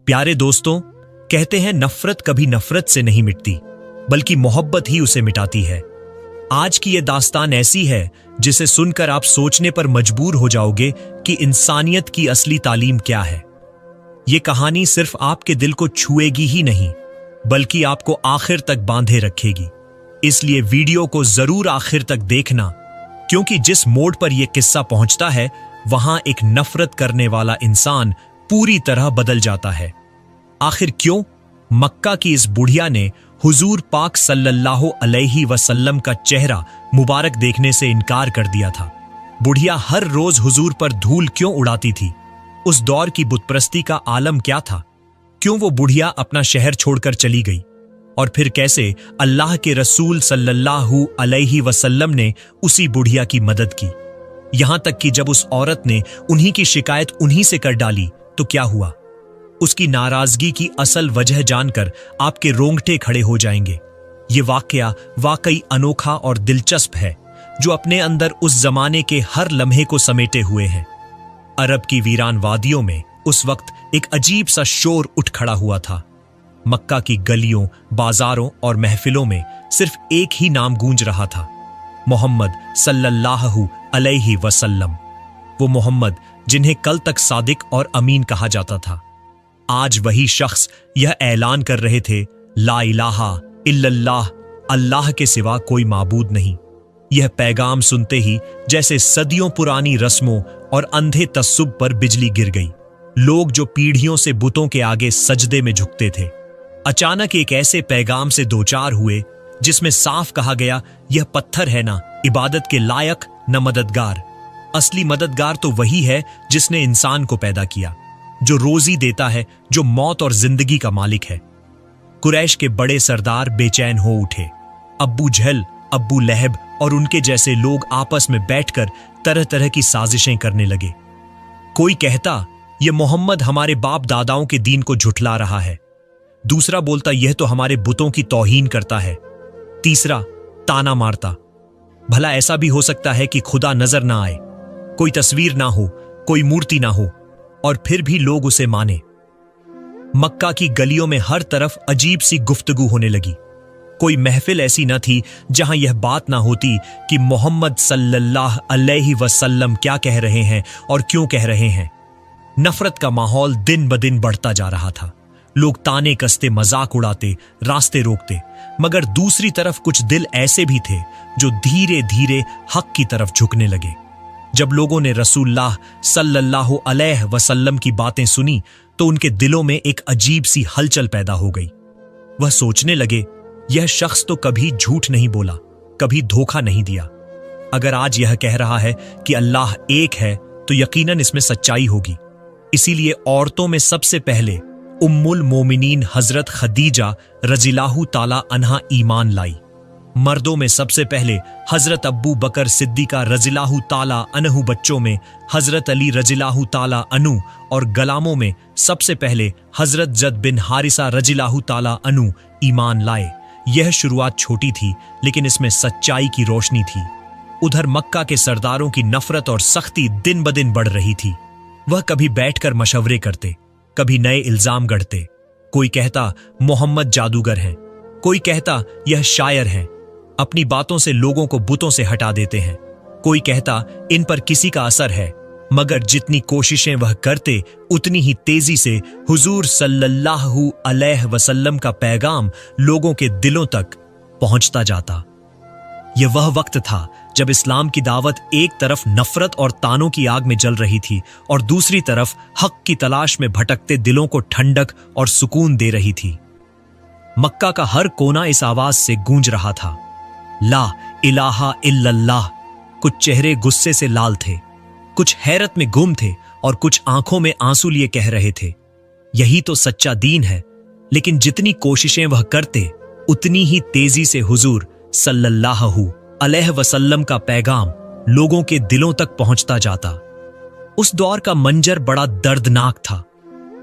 प्यारे दोस्तों, कहते हैं नफरत कभी नफरत से नहीं मिटती, बल्कि मोहब्बत ही उसे मिटाती है। आज की यह दास्तान ऐसी है जिसे सुनकर आप सोचने पर मजबूर हो जाओगे कि इंसानियत की असली तालीम क्या है। यह कहानी सिर्फ आपके दिल को छुएगी ही नहीं, बल्कि आपको आखिर तक बांधे रखेगी। इसलिए वीडियो को जरूर आखिर तक देखना, क्योंकि जिस मोड़ पर यह किस्सा पहुंचता है, वहां एक नफरत करने वाला इंसान पूरी तरह बदल जाता है। आखिर क्यों? मक्का की इस बुढ़िया ने हुजूर पाक सल्लल्लाहु अलैहि वसल्लम का चेहरा मुबारक देखने से इनकार कर दिया था। बुढ़िया हर रोज हुजूर पर धूल क्यों उड़ाती थी? उस दौर की बुतप्रस्ती का आलम क्या था? क्यों वो बुढ़िया अपना शहर छोड़कर चली गई? और फिर कैसे अल्लाह के रसूल सल्लल्लाहु अलैहि वसल्लम ने उसी बुढ़िया की मदद की? यहां तक कि जब उस औरत ने उन्हीं की शिकायत उन्हीं से कर डाली तो क्या हुआ? उसकी नाराजगी की असल वजह जानकर आपके रोंगटे खड़े हो जाएंगे। ये वाकया वाकई अनोखा और दिलचस्प है, जो अपने अंदर उस जमाने के हर लम्हे को समेटे हुए है। अरब की वीरान वादियों में उस वक्त एक अजीब सा शोर उठ खड़ा हुआ था। मक्का की गलियों, बाजारों और महफिलों में सिर्फ एक ही नाम गूंज रहा था, मोहम्मद सल्लल्लाहु अलैहि वसल्लम। वो मोहम्मद जिन्हें कल तक सादिक और अमीन कहा जाता था, आज वही शख्स यह ऐलान कर रहे थे, ला इलाहा इल्लल्लाह, अल्लाह के सिवा कोई माबूद नहीं। यह पैगाम सुनते ही जैसे सदियों पुरानी रस्मों और अंधे तस्सुब पर बिजली गिर गई। लोग जो पीढ़ियों से बुतों के आगे सजदे में झुकते थे, अचानक एक ऐसे पैगाम से दोचार हुए जिसमें साफ कहा गया, यह पत्थर है ना इबादत के लायक न मददगार। असली मददगार तो वही है जिसने इंसान को पैदा किया, जो रोजी देता है, जो मौत और जिंदगी का मालिक है। कुरैश के बड़े सरदार बेचैन हो उठे। अब्बू जहल, अब्बू लहब और उनके जैसे लोग आपस में बैठकर तरह तरह की साजिशें करने लगे। कोई कहता, यह मोहम्मद हमारे बाप दादाओं के दीन को झुठला रहा है। दूसरा बोलता, यह तो हमारे बुतों की तौहीन करता है। तीसरा ताना मारता, भला ऐसा भी हो सकता है कि खुदा नजर ना आए, कोई तस्वीर ना हो, कोई मूर्ति ना हो, और फिर भी लोग उसे माने। मक्का की गलियों में हर तरफ अजीब सी गुफ्तगू होने लगी। कोई महफिल ऐसी न थी जहां यह बात ना होती कि मोहम्मद सल्लल्लाहु अलैहि वसल्लम क्या कह रहे हैं और क्यों कह रहे हैं। नफरत का माहौल दिन ब दिन बढ़ता जा रहा था। लोग ताने कसते, मजाक उड़ाते, रास्ते रोकते, मगर दूसरी तरफ कुछ दिल ऐसे भी थे जो धीरे धीरे हक की तरफ झुकने लगे। जब लोगों ने रसूलुल्लाह सल्लल्लाहु अलैहि वसल्लम की बातें सुनी तो उनके दिलों में एक अजीब सी हलचल पैदा हो गई। वह सोचने लगे, यह शख्स तो कभी झूठ नहीं बोला, कभी धोखा नहीं दिया। अगर आज यह कह रहा है कि अल्लाह एक है तो यकीनन इसमें सच्चाई होगी। इसीलिए औरतों में सबसे पहले उम्मुल मोमिनीन हजरत खदीजा रजिल्लाहु ताला अन्हा ईमान लाई। मर्दों में सबसे पहले हजरत अब्बू बकर सिद्दीका रजिल्लाहु ताला अन्हु, बच्चों में हजरत अली रजिल्लाहु ताला अनु, और गलामों में सबसे पहले हजरत जद बिन हारिसा रजिल्लाहु ताला अनु ईमान लाए। यह शुरुआत छोटी थी, लेकिन इसमें सच्चाई की रोशनी थी। उधर मक्का के सरदारों की नफरत और सख्ती दिन ब दिन बढ़ रही थी। वह कभी बैठकर मशवरे करते, कभी नए इल्जाम गढ़ते। कोई कहता मोहम्मद जादूगर हैं, कोई कहता यह शायर हैं, अपनी बातों से लोगों को बुतों से हटा देते हैं। कोई कहता इन पर किसी का असर है, मगर जितनी कोशिशें वह करते उतनी ही तेजी से हुजूर सल्लल्लाहु अलैहि वसल्लम का पैगाम लोगों के दिलों तक पहुंचता जाता। यह वह वक्त था जब इस्लाम की दावत एक तरफ नफरत और तानों की आग में जल रही थी और दूसरी तरफ हक की तलाश में भटकते दिलों को ठंडक और सुकून दे रही थी। मक्का का हर कोना इस आवाज से गूंज रहा था, ला इलाहा इल्लल्लाह। कुछ चेहरे गुस्से से लाल थे, कुछ हैरत में गुम थे और कुछ आंखों में आंसू लिए कह रहे थे, यही तो सच्चा दीन है। लेकिन जितनी कोशिशें वह करते उतनी ही तेजी से हुजूर सल्लल्लाहु अलैहि वसल्लम का पैगाम लोगों के दिलों तक पहुंचता जाता। उस दौर का मंजर बड़ा दर्दनाक था।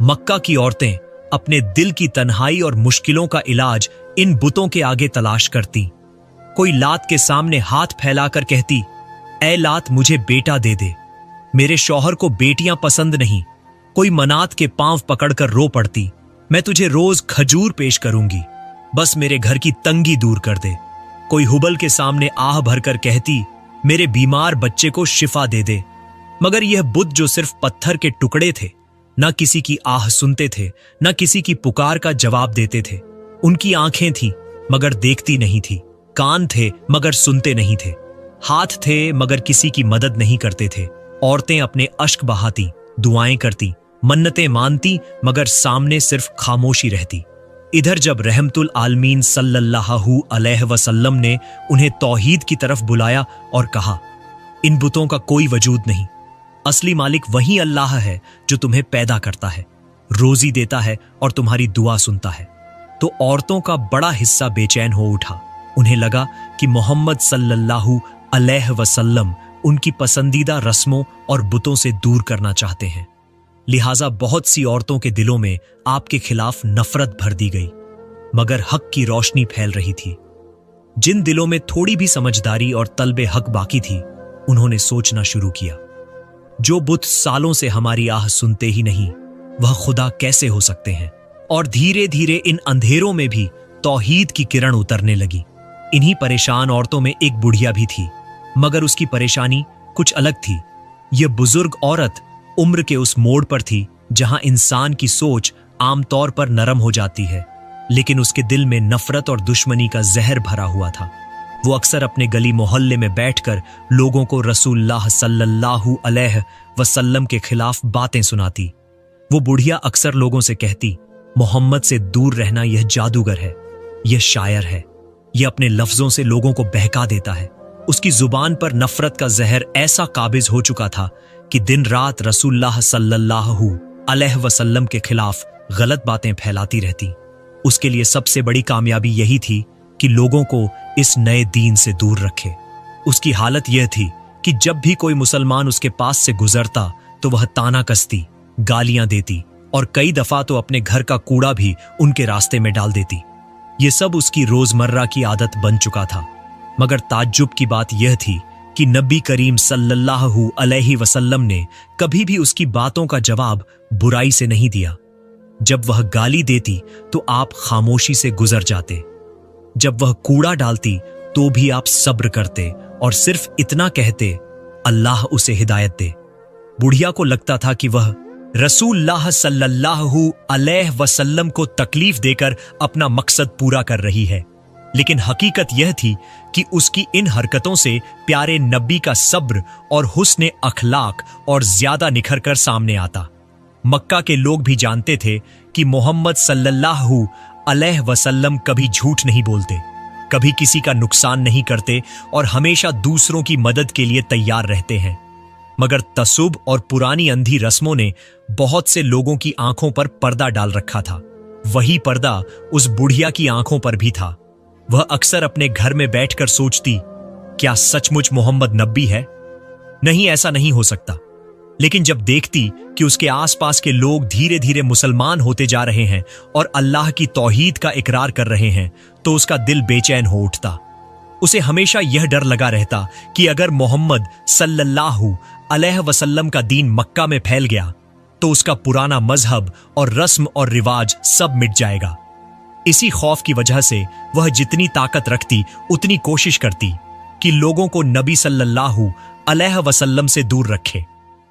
मक्का की औरतें अपने दिल की तन्हाई और मुश्किलों का इलाज इन बुतों के आगे तलाश करती। कोई लात के सामने हाथ फैलाकर कहती, ऐ लात मुझे बेटा दे दे, मेरे शौहर को बेटियां पसंद नहीं, कोई मनात के पांव पकड़कर रो पड़ती, मैं तुझे रोज खजूर पेश करूंगी, बस मेरे घर की तंगी दूर कर दे। कोई हुबल के सामने आह भरकर कहती, मेरे बीमार बच्चे को शिफा दे दे। मगर यह बुत जो सिर्फ पत्थर के टुकड़े थे, ना किसी की आह सुनते थे, ना किसी की पुकार का जवाब देते थे। उनकी आंखें थीं मगर देखती नहीं थी, कान थे मगर सुनते नहीं थे, हाथ थे मगर किसी की मदद नहीं करते थे। औरतें अपने अश्क बहाती, दुआएं करती, मन्नतें मानती, मगर सामने सिर्फ खामोशी रहती। इधर जब रहमतुल आलमीन सल्लल्लाहु अलैहि वसल्लम ने उन्हें तौहीद की तरफ बुलाया और कहा, इन बुतों का कोई वजूद नहीं, असली मालिक वही अल्लाह है जो तुम्हें पैदा करता है, रोजी देता है और तुम्हारी दुआ सुनता है, तो औरतों का बड़ा हिस्सा बेचैन हो उठा। उन्हें लगा कि मोहम्मद सल्लल्लाहु अलैहि वसल्लम उनकी पसंदीदा रस्मों और बुतों से दूर करना चाहते हैं। लिहाजा बहुत सी औरतों के दिलों में आपके खिलाफ नफरत भर दी गई, मगर हक की रोशनी फैल रही थी। जिन दिलों में थोड़ी भी समझदारी और तलबे हक बाकी थी, उन्होंने सोचना शुरू किया, जो बुत सालों से हमारी आह सुनते ही नहीं, वह खुदा कैसे हो सकते हैं। और धीरे धीरे इन अंधेरों में भी तौहीद की किरण उतरने लगी। इन्हीं परेशान औरतों में एक बुढ़िया भी थी, मगर उसकी परेशानी कुछ अलग थी। यह बुजुर्ग औरत उम्र के उस मोड़ पर थी जहां इंसान की सोच आमतौर पर नरम हो जाती है, लेकिन उसके दिल में नफरत और दुश्मनी का जहर भरा हुआ था। वो अक्सर अपने गली मोहल्ले में बैठकर लोगों को रसूलुल्लाह सल्लल्लाहु अलैहि वसल्लम के खिलाफ बातें सुनाती। वो बुढ़िया अक्सर लोगों से कहती, मोहम्मद से दूर रहना यह जादूगर है, यह शायर है, यह अपने लफ्जों से लोगों को बहका देता है। उसकी जुबान पर नफरत का जहर ऐसा काबिज हो चुका था कि दिन रात रसूलुल्लाह सल्लल्लाहु अलैहि वसल्लम के खिलाफ गलत बातें फैलाती रहती। उसके लिए सबसे बड़ी कामयाबी यही थी कि लोगों को इस नए दीन से दूर रखे। उसकी हालत यह थी कि जब भी कोई मुसलमान उसके पास से गुजरता तो वह ताना कसती, गालियां देती और कई दफा तो अपने घर का कूड़ा भी उनके रास्ते में डाल देती। ये सब उसकी रोजमर्रा की आदत बन चुका था। मगर ताज्जुब की बात यह थी कि नबी करीम सल्लल्लाहु अलैहि वसल्लम ने कभी भी उसकी बातों का जवाब बुराई से नहीं दिया। जब वह गाली देती तो आप खामोशी से गुजर जाते, जब वह कूड़ा डालती तो भी आप सब्र करते और सिर्फ इतना कहते, अल्लाह उसे हिदायत दे। बुढ़िया को लगता था कि वह रसूलुल्लाह सल्लल्लाहु अलैहि वसल्लम को तकलीफ देकर अपना मकसद पूरा कर रही है, लेकिन हकीकत यह थी कि उसकी इन हरकतों से प्यारे नबी का सब्र और हुस्न अखलाक और ज्यादा निखर कर सामने आता। मक्का के लोग भी जानते थे कि मोहम्मद सल्लल्लाहु अलैहि वसल्लम कभी झूठ नहीं बोलते, कभी किसी का नुकसान नहीं करते और हमेशा दूसरों की मदद के लिए तैयार रहते हैं। मगर तसुब और पुरानी अंधी रस्मों ने बहुत से लोगों की आंखों पर पर्दा डाल रखा था। वही पर्दा उस बुढ़िया की आंखों पर भी था। वह अक्सर अपने घर में बैठकर सोचती, क्या सचमुच मोहम्मद नबी है? नहीं, ऐसा नहीं हो सकता। लेकिन जब देखती कि उसके आसपास के लोग धीरे धीरे मुसलमान होते जा रहे हैं और अल्लाह की तौहीद का इकरार कर रहे हैं, तो उसका दिल बेचैन हो उठता। उसे हमेशा यह डर लगा रहता कि अगर मोहम्मद सल्लल्लाहु अलैहि वसल्लम का दीन मक्का में फैल गया तो उसका पुराना मजहब और रस्म और रिवाज सब मिट जाएगा। इसी खौफ की वजह से वह जितनी ताकत रखती उतनी कोशिश करती कि लोगों को नबी सल्लल्लाहु अलैहि वसल्लम से दूर रखे।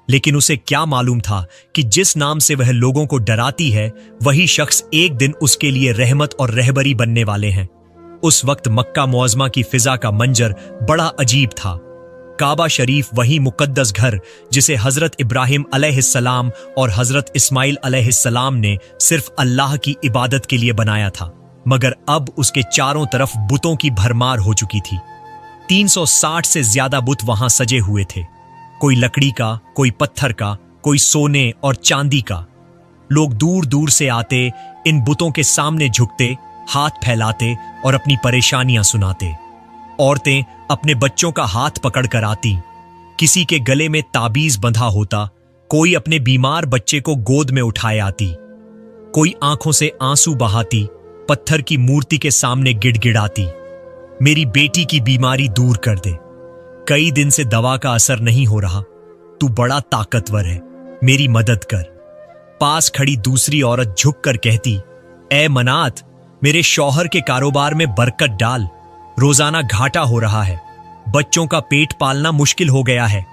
लेकिन उसे क्या मालूम था कि जिस नाम से वह लोगों को डराती है, वही शख्स एक दिन उसके लिए रहमत और रहबरी बनने वाले हैं। उस वक्त मक्का मुअज़्ज़मा की फिजा का मंजर बड़ा अजीब था। काबा शरीफ वही मुकद्दस घर जिसे हजरत इब्राहिम अलैहिस्सलाम और हजरत इस्माइल अलैहिस्सलाम ने सिर्फ अल्लाह की इबादत के लिए बनाया था, मगर अब उसके चारों तरफ बुतों की भरमार हो चुकी थी। 360 से ज्यादा बुत वहां सजे हुए थे, कोई लकड़ी का, कोई पत्थर का, कोई सोने और चांदी का। लोग दूर दूर से आते, इन बुतों के सामने झुकते, हाथ फैलाते और अपनी परेशानियां सुनाते। औरतें अपने बच्चों का हाथ पकड़कर आती, किसी के गले में ताबीज बंधा होता, कोई अपने बीमार बच्चे को गोद में उठाए आती, कोई आंखों से आंसू बहाती, पत्थर की मूर्ति के सामने गिड़गिड़ाती, मेरी बेटी की बीमारी दूर कर दे, कई दिन से दवा का असर नहीं हो रहा, तू बड़ा ताकतवर है, मेरी मदद कर। पास खड़ी दूसरी औरत झुककर कहती, ए मनात, मेरे शौहर के कारोबार में बरकत डाल, रोजाना घाटा हो रहा है, बच्चों का पेट पालना मुश्किल हो गया है।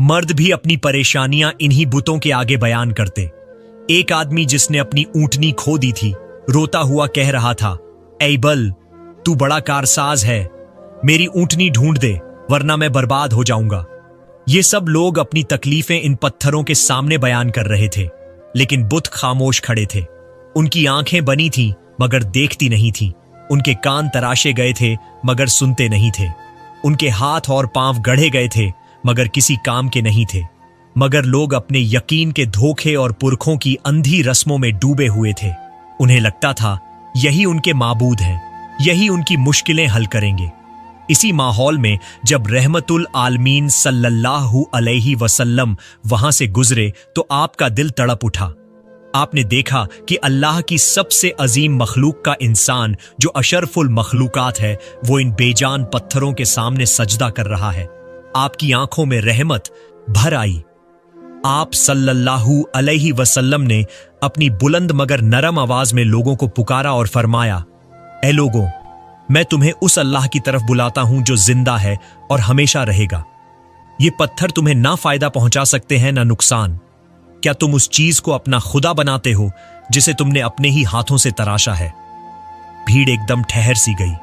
मर्द भी अपनी परेशानियां इन्हीं बुतों के आगे बयान करते। एक आदमी जिसने अपनी ऊंटनी खो दी थी, रोता हुआ कह रहा था, ऐ बल, तू बड़ा कारसाज है, मेरी ऊंटनी ढूंढ दे वरना मैं बर्बाद हो जाऊंगा। ये सब लोग अपनी तकलीफें इन पत्थरों के सामने बयान कर रहे थे, लेकिन बुत खामोश खड़े थे। उनकी आंखें बनी थीं मगर देखती नहीं थीं, उनके कान तराशे गए थे मगर सुनते नहीं थे, उनके हाथ और पांव गढ़े गए थे मगर किसी काम के नहीं थे। मगर लोग अपने यकीन के धोखे और पुरखों की अंधी रस्मों में डूबे हुए थे। उन्हें लगता था यही उनके माबूद हैं, यही उनकी मुश्किलें हल करेंगे। इसी माहौल में जब रहमतुल आलमीन सल्लल्लाहु अलैहि वसल्लम वहां से गुजरे तो आपका दिल तड़प उठा। आपने देखा कि अल्लाह की सबसे अजीम मखलूक का इंसान जो अशरफुल मखलूकात है, वो इन बेजान पत्थरों के सामने सजदा कर रहा है। आपकी आंखों में रहमत भर आई। आप सल्लल्लाहु अलैहि वसल्लम ने अपनी बुलंद मगर नरम आवाज में लोगों को पुकारा और फरमाया, ऐ लोगों, मैं तुम्हें उस अल्लाह की तरफ बुलाता हूं जो जिंदा है और हमेशा रहेगा। ये पत्थर तुम्हें ना फायदा पहुंचा सकते हैं ना नुकसान। क्या तुम उस चीज को अपना खुदा बनाते हो जिसे तुमने अपने ही हाथों से तराशा है? भीड़ एकदम ठहर सी गई।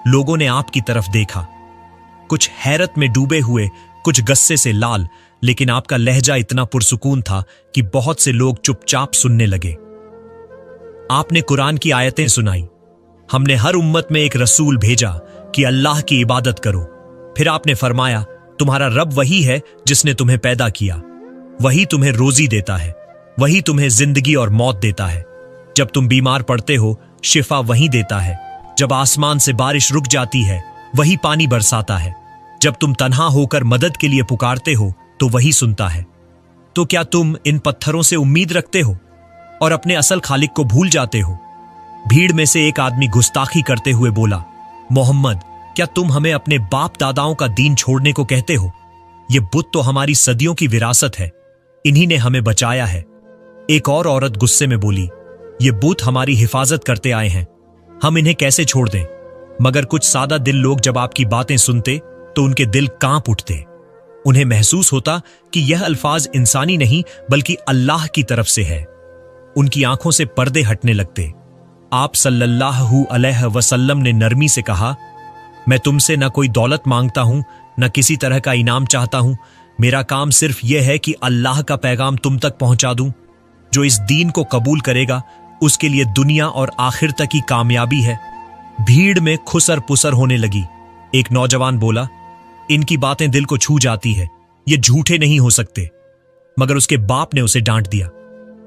लोगों ने आपकी तरफ देखा, कुछ हैरत में डूबे हुए, कुछ गस्से से लाल, लेकिन आपका लहजा इतना पुरसुकून था कि बहुत से लोग चुपचाप सुनने लगे। आपने कुरान की आयतें सुनाई, हमने हर उम्मत में एक रसूल भेजा कि अल्लाह की इबादत करो। फिर आपने फरमाया, तुम्हारा रब वही है जिसने तुम्हें पैदा किया, वही तुम्हें रोजी देता है, वही तुम्हें जिंदगी और मौत देता है। जब तुम बीमार पड़ते हो, शिफा वही देता है। जब आसमान से बारिश रुक जाती है, वही पानी बरसाता है। जब तुम तन्हा होकर मदद के लिए पुकारते हो तो वही सुनता है। तो क्या तुम इन पत्थरों से उम्मीद रखते हो और अपने असल खालिक को भूल जाते हो? भीड़ में से एक आदमी गुस्ताखी करते हुए बोला, मोहम्मद, क्या तुम हमें अपने बाप दादाओं का दीन छोड़ने को कहते हो? ये बुत तो हमारी सदियों की विरासत है, इन्हीं ने हमें बचाया है। एक और औरत गुस्से में बोली, ये बुत हमारी हिफाजत करते आए हैं, हम इन्हें कैसे छोड़ दें? मगर कुछ सादा दिल लोग जब आपकी बातें सुनते तो उनके दिल कांप उठते। उन्हें महसूस होता कि यह अल्फाज इंसानी नहीं बल्कि अल्लाह की तरफ से है। उनकी आंखों से पर्दे हटने लगते। आप सल्लल्लाहु अलैहि वसल्लम ने नरमी से कहा, मैं तुमसे न कोई दौलत मांगता हूं, न किसी तरह का इनाम चाहता हूं। मेरा काम सिर्फ यह है कि अल्लाह का पैगाम तुम तक पहुंचा दूं। जो इस दीन को कबूल करेगा उसके लिए दुनिया और आखिर तक की कामयाबी है। भीड़ में खुसर पुसर होने लगी। एक नौजवान बोला, इनकी बातें दिल को छू जाती है, ये झूठे नहीं हो सकते। मगर उसके बाप ने उसे डांट दिया,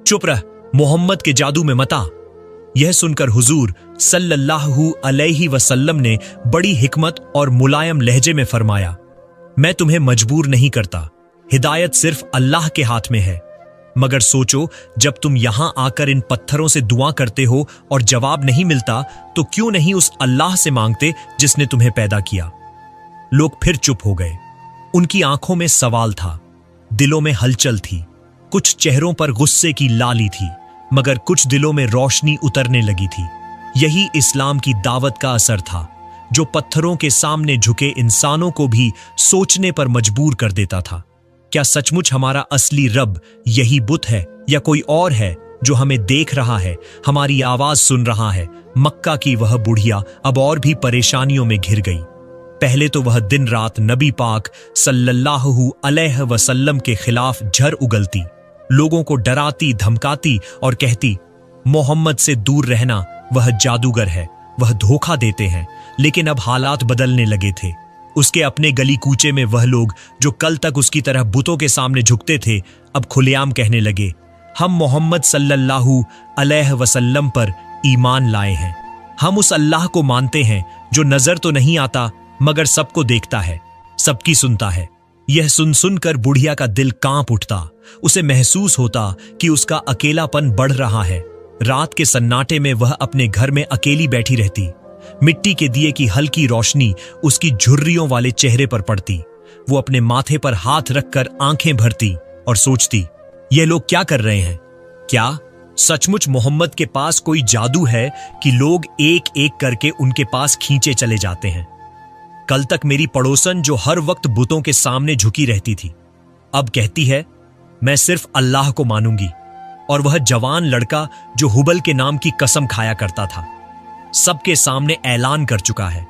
चुप रह, मोहम्मद के जादू में मत आ। यह सुनकर हुजूर सल्लल्लाहु अलैहि वसल्लम ने बड़ी हिकमत और मुलायम लहजे में फरमाया, मैं तुम्हें मजबूर नहीं करता, हिदायत सिर्फ अल्लाह के हाथ में है। मगर सोचो, जब तुम यहां आकर इन पत्थरों से दुआ करते हो और जवाब नहीं मिलता तो क्यों नहीं उस अल्लाह से मांगते जिसने तुम्हें पैदा किया? लोग फिर चुप हो गए। उनकी आंखों में सवाल था, दिलों में हलचल थी। कुछ चेहरों पर गुस्से की लाली थी, मगर कुछ दिलों में रोशनी उतरने लगी थी। यही इस्लाम की दावत का असर था, जो पत्थरों के सामने झुके इंसानों को भी सोचने पर मजबूर कर देता था। क्या सचमुच हमारा असली रब यही बुत है या कोई और है जो हमें देख रहा है, हमारी आवाज सुन रहा है? मक्का की वह बुढ़िया अब और भी परेशानियों में घिर गई। पहले तो वह दिन रात नबी पाक सल्लल्लाहु अलैहि वसल्लम के खिलाफ झर उगलती, लोगों को डराती धमकाती और कहती, मोहम्मद से दूर रहना, वह जादूगर है, वह धोखा देते हैं। लेकिन अब हालात बदलने लगे थे। उसके अपने गली कूचे में वह लोग जो कल तक उसकी तरह बुतों के सामने झुकते थे, अब खुलेआम कहने लगे, हम मोहम्मद सल्लल्लाहु अलैहि वसल्लम पर ईमान लाए हैं। हम उस अल्लाह को मानते हैं जो नजर तो नहीं आता मगर सबको देखता है, सबकी सुनता है। यह सुन सुनकर बुढ़िया का दिल कांप उठता। उसे महसूस होता कि उसका अकेलापन बढ़ रहा है। रात के सन्नाटे में वह अपने घर में अकेली बैठी रहती। मिट्टी के दिए की हल्की रोशनी उसकी झुर्रियों वाले चेहरे पर पड़ती। वो अपने माथे पर हाथ रखकर आंखें भरती और सोचती, ये लोग क्या कर रहे हैं? क्या सचमुच मोहम्मद के पास कोई जादू है कि लोग एक एक करके उनके पास खींचे चले जाते हैं? कल तक मेरी पड़ोसन जो हर वक्त बुतों के सामने झुकी रहती थी, अब कहती है मैं सिर्फ अल्लाह को मानूंगी। और वह जवान लड़का जो हुबल के नाम की कसम खाया करता था, सबके सामने ऐलान कर चुका है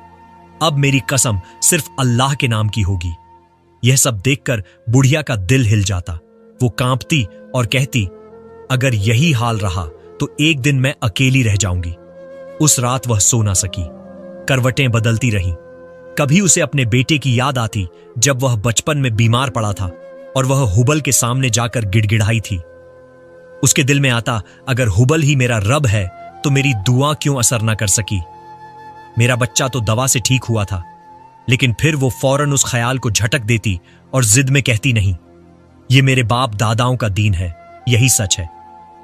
अब मेरी कसम सिर्फ अल्लाह के नाम की होगी। यह सब देखकर बुढ़िया का दिल हिल जाता। वो कांपती और कहती, अगर यही हाल रहा तो एक दिन मैं अकेली रह जाऊंगी। उस रात वह सो ना सकी, करवटें बदलती रहीं। कभी उसे अपने बेटे की याद आती जब वह बचपन में बीमार पड़ा था और वह हुबल के सामने जाकर गिड़गिड़ाई थी। उसके दिल में आता, अगर हुबल ही मेरा रब है तो मेरी दुआ क्यों असर ना कर सकी? मेरा बच्चा तो दवा से ठीक हुआ था। लेकिन फिर वो फौरन उस ख्याल को झटक देती और जिद में कहती, नहीं, ये मेरे बाप दादाओं का दीन है, यही सच है।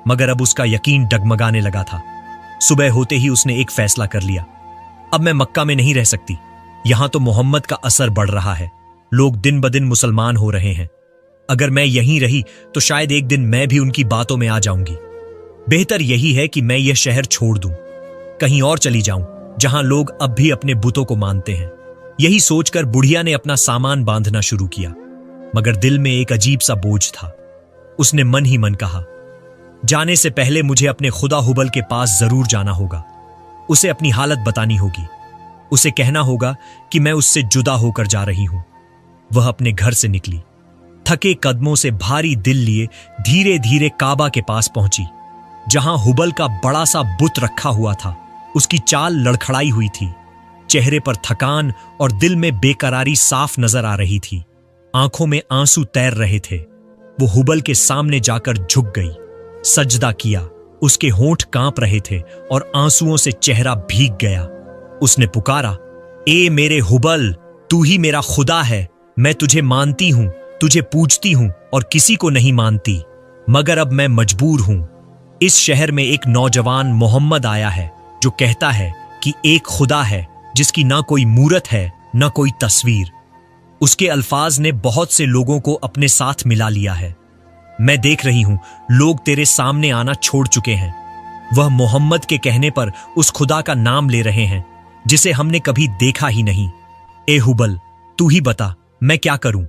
मगर अब उसका यकीन डगमगाने लगा था। सुबह होते ही उसने एक फैसला कर लिया, अब मैं मक्का में नहीं रह सकती। यहां तो मोहम्मद का असर बढ़ रहा है, लोग दिन ब दिन मुसलमान हो रहे हैं। अगर मैं यहीं रही तो शायद एक दिन मैं भी उनकी बातों में आ जाऊंगी। बेहतर यही है कि मैं यह शहर छोड़ दूं, कहीं और चली जाऊं जहां लोग अब भी अपने बुतों को मानते हैं। यही सोचकर बुढ़िया ने अपना सामान बांधना शुरू किया, मगर दिल में एक अजीब सा बोझ था। उसने मन ही मन कहा, जाने से पहले मुझे अपने खुदा हुबल के पास जरूर जाना होगा। उसे अपनी हालत बतानी होगी। उसे कहना होगा कि मैं उससे जुदा होकर जा रही हूं। वह अपने घर से निकली, थके कदमों से भारी दिल लिए धीरे धीरे काबा के पास पहुंची, जहां हुबल का बड़ा सा बुत रखा हुआ था। उसकी चाल लड़खड़ाई हुई थी, चेहरे पर थकान और दिल में बेकरारी साफ नजर आ रही थी। आंखों में आंसू तैर रहे थे। वो हुबल के सामने जाकर झुक गई, सजदा किया। उसके होंठ कांप रहे थे और आंसुओं से चेहरा भीग गया। उसने पुकारा, ए मेरे हुबल, तू ही मेरा खुदा है। मैं तुझे मानती हूं, तुझे पूजती हूं और किसी को नहीं मानती, मगर अब मैं मजबूर हूं। इस शहर में एक नौजवान मोहम्मद आया है जो कहता है कि एक खुदा है जिसकी ना कोई मूरत है ना कोई तस्वीर। उसके अल्फाज ने बहुत से लोगों को अपने साथ मिला लिया है। मैं देख रही हूं लोग तेरे सामने आना छोड़ चुके हैं। वह मोहम्मद के कहने पर उस खुदा का नाम ले रहे हैं जिसे हमने कभी देखा ही नहीं। ए हुबल, तू ही बता मैं क्या करूं?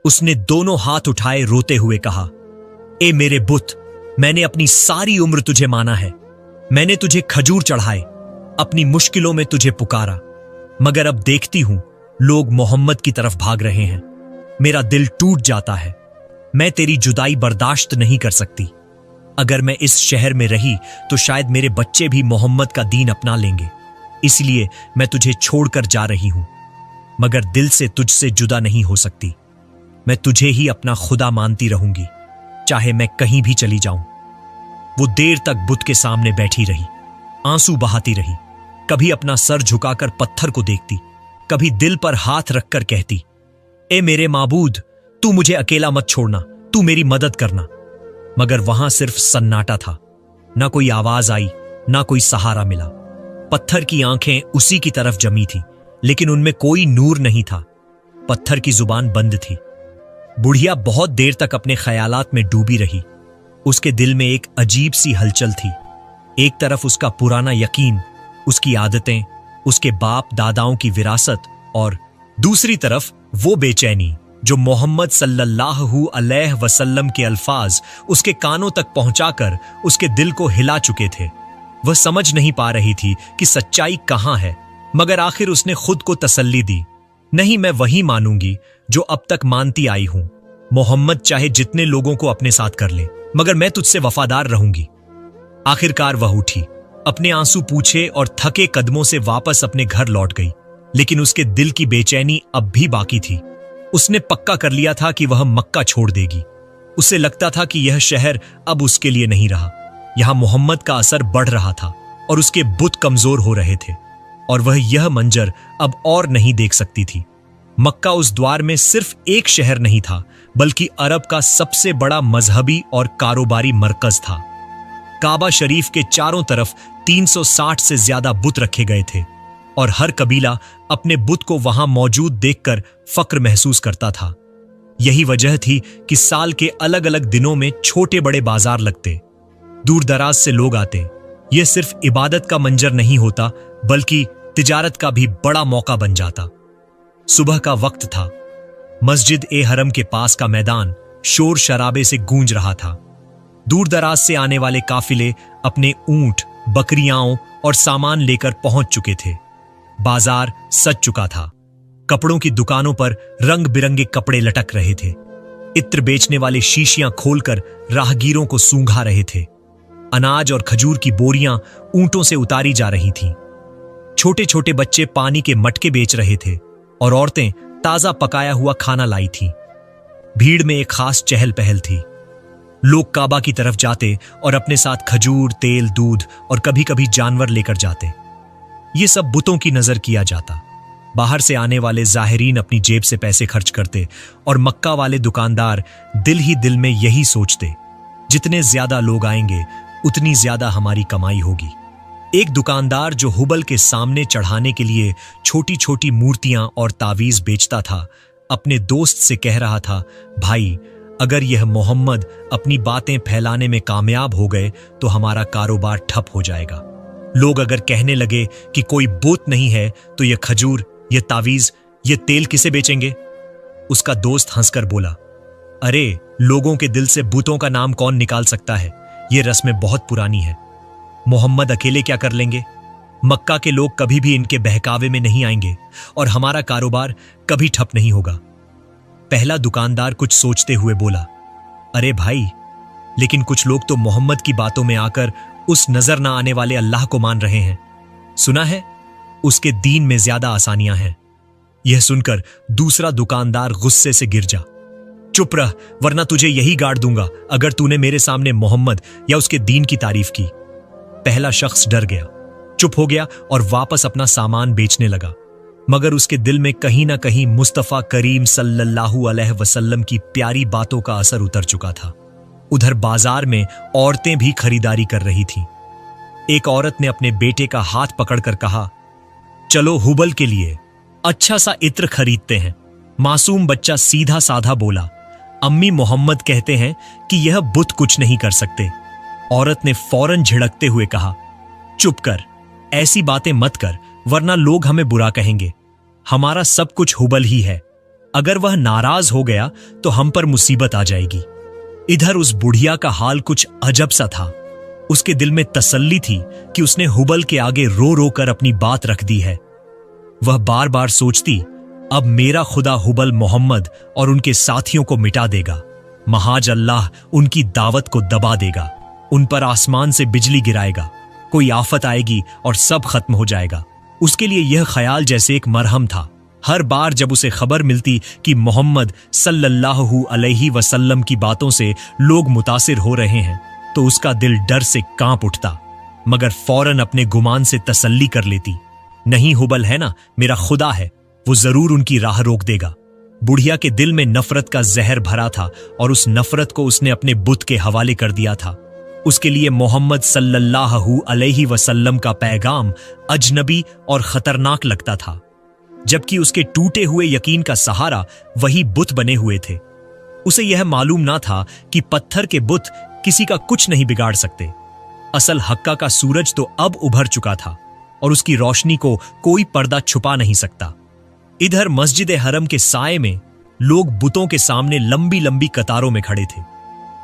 उसने दोनों हाथ उठाए रोते हुए कहा, ए मेरे बुत, मैंने अपनी सारी उम्र तुझे माना है। मैंने तुझे खजूर चढ़ाए, अपनी मुश्किलों में तुझे पुकारा, मगर अब देखती हूं लोग मोहम्मद की तरफ भाग रहे हैं। मेरा दिल टूट जाता है। मैं तेरी जुदाई बर्दाश्त नहीं कर सकती। अगर मैं इस शहर में रही तो शायद मेरे बच्चे भी मोहम्मद का दीन अपना लेंगे। इसलिए मैं तुझे छोड़कर जा रही हूं, मगर दिल से तुझसे जुदा नहीं हो सकती। मैं तुझे ही अपना खुदा मानती रहूंगी, चाहे मैं कहीं भी चली जाऊं। वो देर तक बुत के सामने बैठी रही, आंसू बहाती रही। कभी अपना सर झुकाकर पत्थर को देखती, कभी दिल पर हाथ रखकर कहती, ए मेरे माबूद, तू मुझे अकेला मत छोड़ना, तू मेरी मदद करना। मगर वहां सिर्फ सन्नाटा था। ना कोई आवाज आई, ना कोई सहारा मिला। पत्थर की आंखें उसी की तरफ जमी थी, लेकिन उनमें कोई नूर नहीं था। पत्थर की जुबान बंद थी। बुढ़िया बहुत देर तक अपने ख्यालात में डूबी रही। उसके दिल में एक अजीब सी हलचल थी। एक तरफ उसका पुराना यकीन, उसकी आदतें, उसके बाप दादाओं की विरासत, और दूसरी तरफ वो बेचैनी जो मोहम्मद सल्लल्लाहु अलैहि वसल्लम के अल्फाज उसके कानों तक पहुंचाकर उसके दिल को हिला चुके थे। वह समझ नहीं पा रही थी कि सच्चाई कहां है, मगर आखिर उसने खुद को तसल्ली दी, नहीं, मैं वही मानूंगी जो अब तक मानती आई हूं। मोहम्मद चाहे जितने लोगों को अपने साथ कर ले, मगर मैं तुझसे वफादार रहूंगी। आखिरकार वह उठी, अपने आंसू पूछे और थके कदमों से वापस अपने घर लौट गई। लेकिन उसके दिल की बेचैनी अब भी बाकी थी। उसने पक्का कर लिया था कि वह मक्का छोड़ देगी। उसे लगता था कि यह शहर अब उसके लिए नहीं रहा। यहां मोहम्मद का असर बढ़ रहा था और उसके बुत कमजोर हो रहे थे, और वह यह मंजर अब और नहीं देख सकती थी। मक्का उस द्वार में सिर्फ एक शहर नहीं था, बल्कि अरब का सबसे बड़ा मजहबी और कारोबारी मरकज था। काबा शरीफ के चारों तरफ 360 से ज्यादा बुत रखे गए थे, और हर कबीला अपने बुत को वहां मौजूद देखकर फक्र महसूस करता था। यही वजह थी कि साल के अलग अलग दिनों में छोटे बड़े बाजार लगते। दूर दराज से लोग आते। यह सिर्फ इबादत का मंजर नहीं होता, बल्कि तिजारत का भी बड़ा मौका बन जाता। सुबह का वक्त था। मस्जिद ए हरम के पास का मैदान शोर शराबे से गूंज रहा था। दूर दराज से आने वाले काफिले अपने ऊंट, बकरियां और सामान लेकर पहुंच चुके थे। बाजार सज चुका था। कपड़ों की दुकानों पर रंग बिरंगे कपड़े लटक रहे थे। इत्र बेचने वाले शीशियां खोलकर राहगीरों को सूंघा रहे थे। अनाज और खजूर की बोरियां ऊंटों से उतारी जा रही थीं। छोटे छोटे बच्चे पानी के मटके बेच रहे थे और औरतें ताजा पकाया हुआ खाना लाई थीं। भीड़ में एक खास चहल पहल थी। लोग काबा की तरफ जाते और अपने साथ खजूर, तेल, दूध और कभी कभी जानवर लेकर जाते। ये सब बुतों की नजर किया जाता। बाहर से आने वाले जाहिरीन अपनी जेब से पैसे खर्च करते और मक्का वाले दुकानदार दिल ही दिल में यही सोचते, जितने ज्यादा लोग आएंगे उतनी ज्यादा हमारी कमाई होगी। एक दुकानदार जो हुबल के सामने चढ़ाने के लिए छोटी छोटी मूर्तियां और तावीज बेचता था, अपने दोस्त से कह रहा था, भाई, अगर यह मोहम्मद अपनी बातें फैलाने में कामयाब हो गए तो हमारा कारोबार ठप हो जाएगा। लोग अगर कहने लगे कि कोई बुत नहीं है तो यह खजूर, यह तावीज, यह तेल किसे बेचेंगे? उसका दोस्त हंसकर बोला, अरे, लोगों के दिल से बुतों का नाम कौन निकाल सकता है? यह रस्में बहुत पुरानी है। मोहम्मद अकेले क्या कर लेंगे? मक्का के लोग कभी भी इनके बहकावे में नहीं आएंगे और हमारा कारोबार कभी ठप नहीं होगा। पहला दुकानदार कुछ सोचते हुए बोला, अरे भाई, लेकिन कुछ लोग तो मोहम्मद की बातों में आकर उस नजर ना आने वाले अल्लाह को मान रहे हैं। सुना है, उसके दीन में ज्यादा आसानियां हैं। यह सुनकर दूसरा दुकानदार गुस्से से गिर जा। चुप रह, वरना तुझे यही गाड़ दूंगा अगर तूने मेरे सामने मोहम्मद या उसके दीन की तारीफ की। पहला शख्स डर गया, चुप हो गया और वापस अपना सामान बेचने लगा। मगर उसके दिल में कहीं ना कहीं मुस्तफा करीम सल्लल्लाहु अलैहि वसल्लम की प्यारी बातों का असर उतर चुका था। उधर बाजार में औरतें भी खरीदारी कर रही थीं। एक औरत ने अपने बेटे का हाथ पकड़कर कहा, चलो हुबल के लिए अच्छा सा इत्र खरीदते हैं। मासूम बच्चा सीधा साधा बोला, अम्मी, मोहम्मद कहते हैं कि यह बुत कुछ नहीं कर सकते। औरत ने फौरन झिड़कते हुए कहा, चुप कर, ऐसी बातें मत कर, वरना लोग हमें बुरा कहेंगे। हमारा सब कुछ हुबल ही है। अगर वह नाराज हो गया तो हम पर मुसीबत आ जाएगी। इधर उस बुढ़िया का हाल कुछ अजब सा था। उसके दिल में तसल्ली थी कि उसने हुबल के आगे रो रो कर अपनी बात रख दी है। वह बार बार सोचती, अब मेरा खुदा हुबल मोहम्मद और उनके साथियों को मिटा देगा। महाज अल्लाह उनकी दावत को दबा देगा। उन पर आसमान से बिजली गिराएगा, कोई आफत आएगी और सब खत्म हो जाएगा। उसके लिए यह ख्याल जैसे एक मरहम था। हर बार जब उसे खबर मिलती कि मोहम्मद सल्लल्लाहु अलैहि वसल्लम की बातों से लोग मुतासिर हो रहे हैं, तो उसका दिल डर से कांप उठता, मगर फौरन अपने गुमान से तसल्ली कर लेती, नहीं, हुबल है ना, मेरा खुदा है, वो जरूर उनकी राह रोक देगा। बुढ़िया के दिल में नफरत का जहर भरा था और उस नफरत को उसने अपने बुत के हवाले कर दिया था। उसके लिए मोहम्मद सल्लल्लाहु अलैहि वसल्लम का पैगाम अजनबी और खतरनाक लगता था, जबकि उसके टूटे हुए यकीन का सहारा वही बुत बने हुए थे। उसे यह मालूम ना था कि पत्थर के बुत किसी का कुछ नहीं बिगाड़ सकते। असल हक्का का सूरज तो अब उभर चुका था और उसकी रोशनी को कोई पर्दा छुपा नहीं सकता। इधर मस्जिद हरम के साए में लोग बुतों के सामने लंबी लंबी कतारों में खड़े थे।